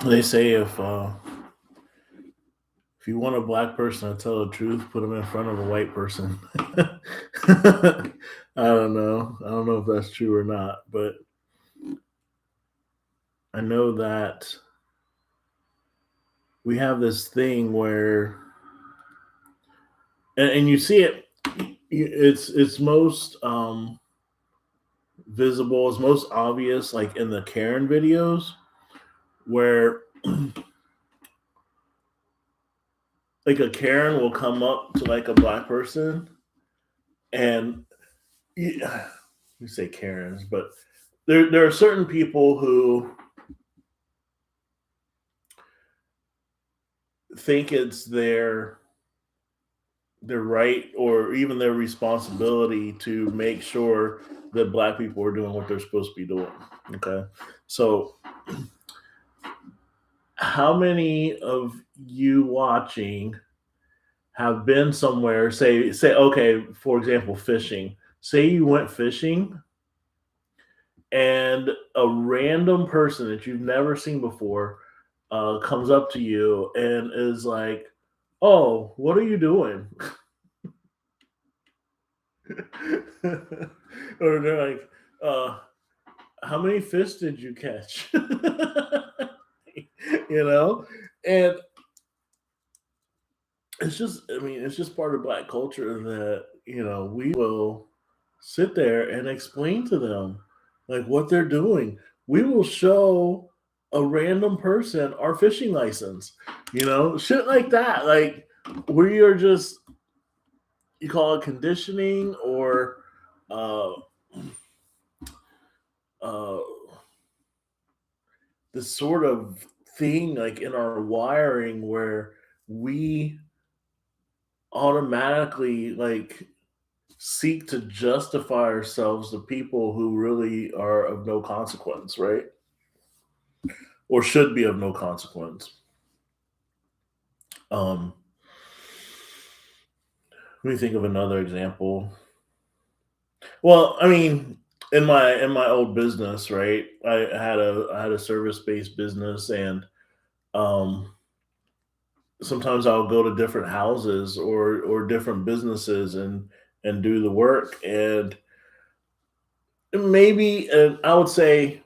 They say if you want a black person to tell the truth, put them in front of a white person. I don't know. I don't know if that's true or not, but I know that we have this thing where, and you see it. It's most visible, it's most obvious, like in the Karen videos, where like a Karen will come up to like a black person, and yeah, you say Karens, but there are certain people who think it's their right or even their responsibility to make sure that black people are doing what they're supposed to be doing. Okay, so how many of you watching have been somewhere? Say okay, for example, fishing. Say you went fishing and a random person that you've never seen before comes up to you and is like, "Oh, what are you doing?" Or they're like, "How many fish did you catch?" you know, and it's just, I mean, it's just part of black culture that we will sit there and explain to them like what they're doing. We will show a random person our fishing license, shit like that. Like we are just, you call it conditioning or uh uh this sort of thing like in our wiring where we automatically like seek to justify ourselves to people who really are of no consequence, right? Or should be of no consequence. Um, Let me think of another example. Well, I mean, in my old business, right? I had a service based business, and um, sometimes I'll go to different houses or different businesses and do the work, and maybe I would say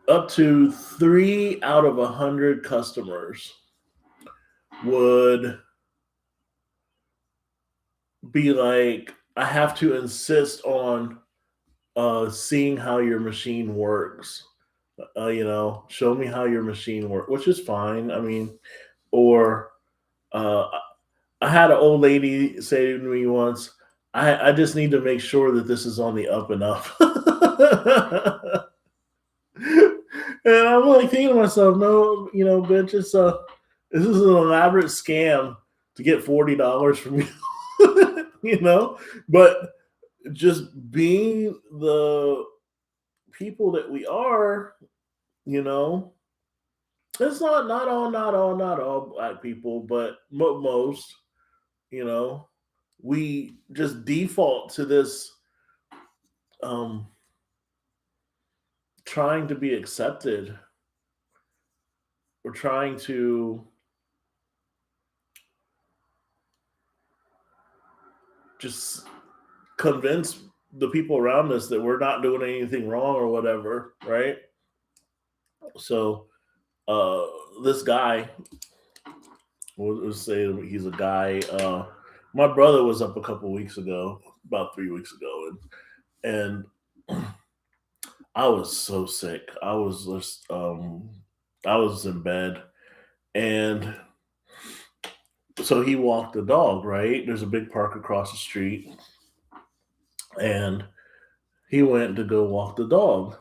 up to 3 out of 100 customers would be like, I have to insist on seeing how your machine works. Show me how your machine works, which is fine. I mean, or uh, I had an old lady say to me once, I just need to make sure that this is on the up and up. And I'm like thinking to myself, no, bitch, this is an elaborate scam to get $40 from you. But just being the people that we are, you know, it's not all black people, but most, you know, we just default to this um trying to be accepted. We're trying to just convince the people around us that we're not doing anything wrong or whatever, right? So uh this guy, we'll say he's a guy. My brother was up a couple weeks ago, about 3 weeks ago, and I was so sick. I was in bed, and so he walked the dog. Right, there's a big park across the street, and he went to go walk the dog,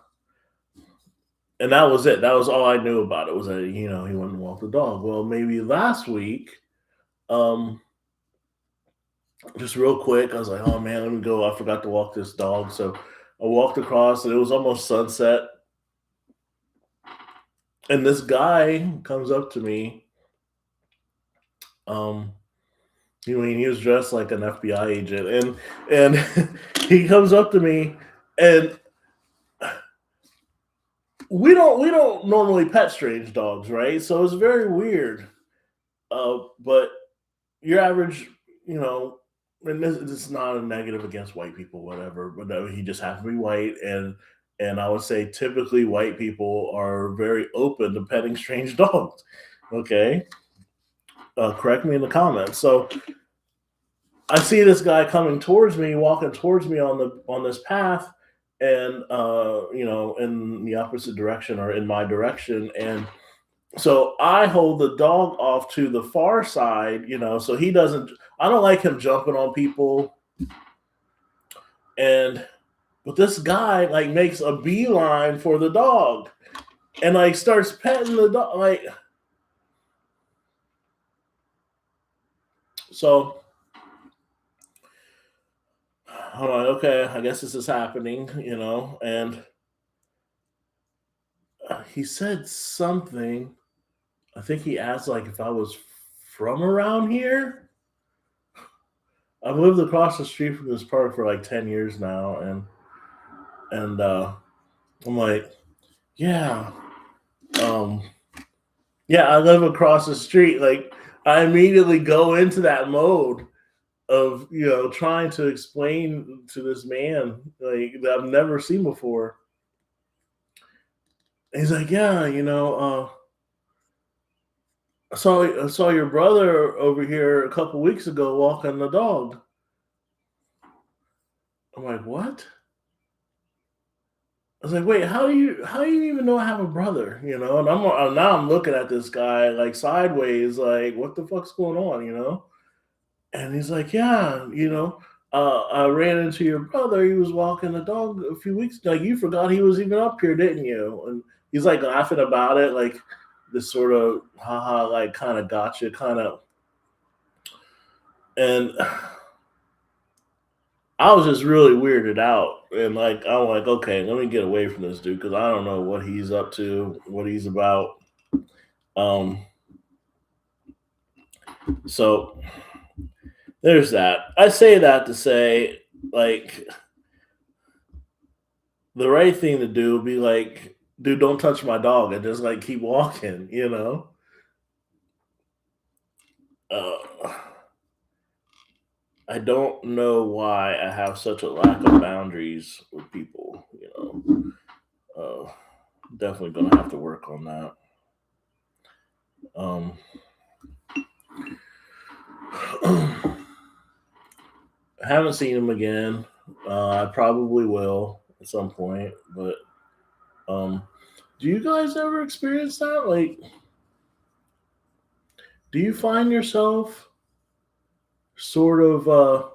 and that was it. That was all I knew about it, was that he went and walked the dog. Well, maybe last week, um, just real quick, I was like, oh man, let me go. I forgot to walk this dog. So I walked across, and it was almost sunset. And this guy comes up to me. Um, he was dressed like an FBI agent, and he comes up to me, and we don't normally pet strange dogs, right? So it's very weird. But your average, you know, and this is not a negative against white people, whatever. But no, he just happened to be white, and I would say typically white people are very open to petting strange dogs. Okay, correct me in the comments. So I see this guy coming towards me, walking towards me on this path, and in the opposite direction or in my direction, and so I hold the dog off to the far side, so he doesn't. I don't like him jumping on people, and but this guy like makes a beeline for the dog and like starts petting the dog, like so. I'm like, okay, I guess this is happening, and he said something. I think he asked like if I was from around here. I've lived across the street from this park for like 10 years now, and I'm like, yeah, um, yeah, I live across the street. Like, I immediately go into that mode of trying to explain to this man like that I've never seen before. He's like, yeah, I saw your brother over here a couple weeks ago walking the dog. I'm like, what? I was like, wait, how do you even know I have a brother? And now I'm looking at this guy like sideways, like, what the fuck's going on? And he's like, yeah, I ran into your brother. He was walking the dog a few weeks ago. Like, you forgot he was even up here, didn't you? And he's like laughing about it, like this sort of haha, like kind of gotcha, kind of. And I was just really weirded out. And like, I'm like, okay, let me get away from this dude because I don't know what he's up to, what he's about. Um, so there's that. I say that to say, like, the right thing to do would be like, dude, don't touch my dog and just like keep walking. Uh, I don't know why I have such a lack of boundaries with people. Definitely gonna have to work on that. Um, I haven't seen him again. I probably will at some point, but um, do you guys ever experience that? Like, do you find yourself sort of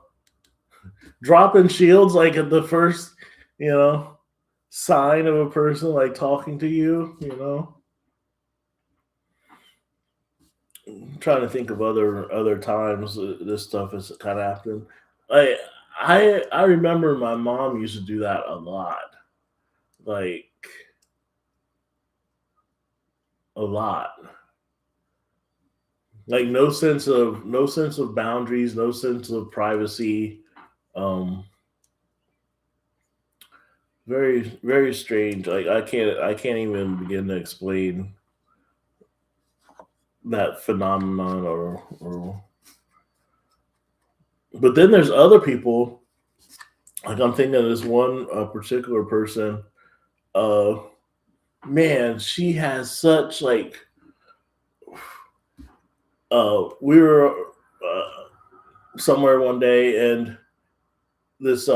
dropping shields like at the first, you know, sign of a person like talking to you? I'm trying to think of other times this stuff has kind of happened. I I remember my mom used to do that a lot, like a lot. Like no sense of boundaries, no sense of privacy. Um, very very strange. Like I can't even begin to explain that phenomenon or. But then there's other people. Like I'm thinking of this one particular person. Uh, Man, she has such like. We were somewhere one day, and this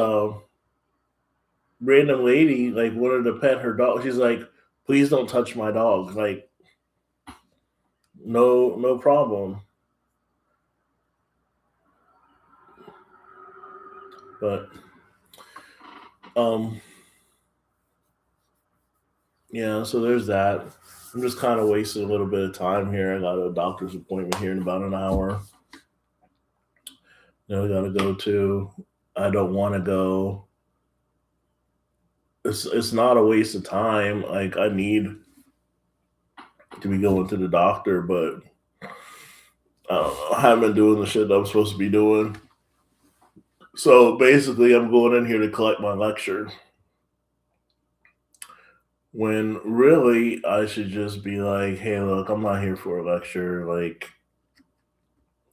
random lady like wanted to pet her dog. She's like, "Please don't touch my dog." Like, no, no problem. But um, yeah. So there's that. I'm just kind of wasting a little bit of time here. I got a doctor's appointment here in about an hour. I got to go to. I don't want to go. It's not a waste of time. Like I need to be going to the doctor, but I don't know. I haven't been doing the shit that I'm supposed to be doing. So basically, I'm going in here to collect my lecture. when really I should just be like, hey, look, I'm not here for a lecture. Like,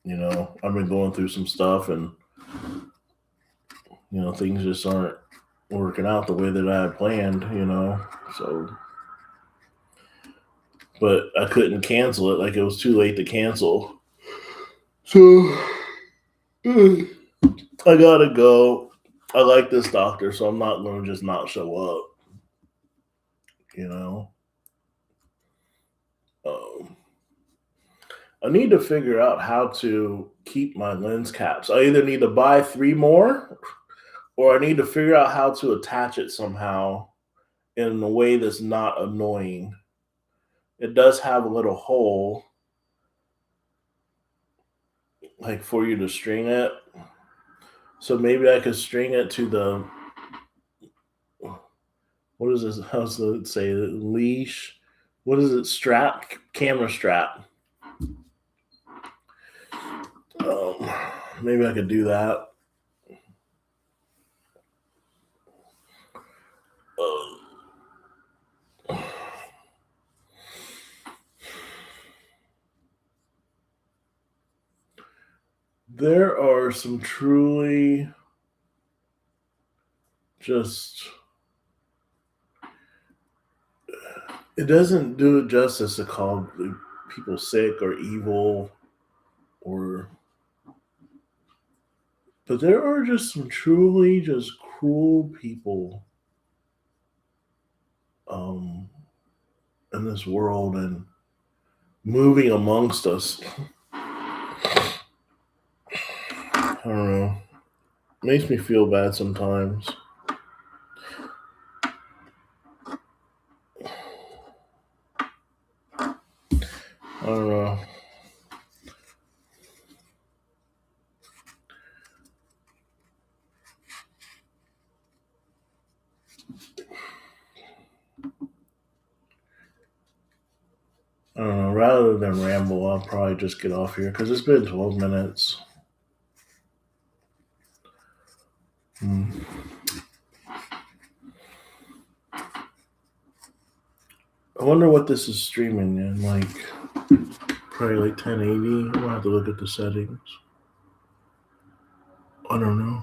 I've been going through some stuff and, things just aren't working out the way that I had planned. So, but I couldn't cancel it. Like, it was too late to cancel. So, I gotta go. I like this doctor, so I'm not going to just not show up, you know? Um, I need to figure out how to keep my lens caps. I either need to buy three more or I need to figure out how to attach it somehow in a way that's not annoying. It does have a little hole, like for you to string it. So maybe I could string it to the, what is this? How's it say? Leash? What is it? Strap? Camera strap. Um, Maybe I could do that. Uh, there are some truly just, it doesn't do it justice to call people sick or evil or, but there are just some truly just cruel people um in this world and moving amongst us. I don't know. Makes me feel bad sometimes. I don't know. I don't know. Rather than ramble, I'll probably just get off here because it's been 12 minutes. Hmm. I wonder what this is streaming in. Like, probably like 1080. I'll have to look at the settings. I don't know.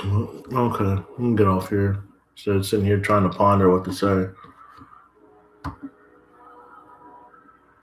Well, okay, I'm gonna get off here instead of sitting here trying to ponder what to say.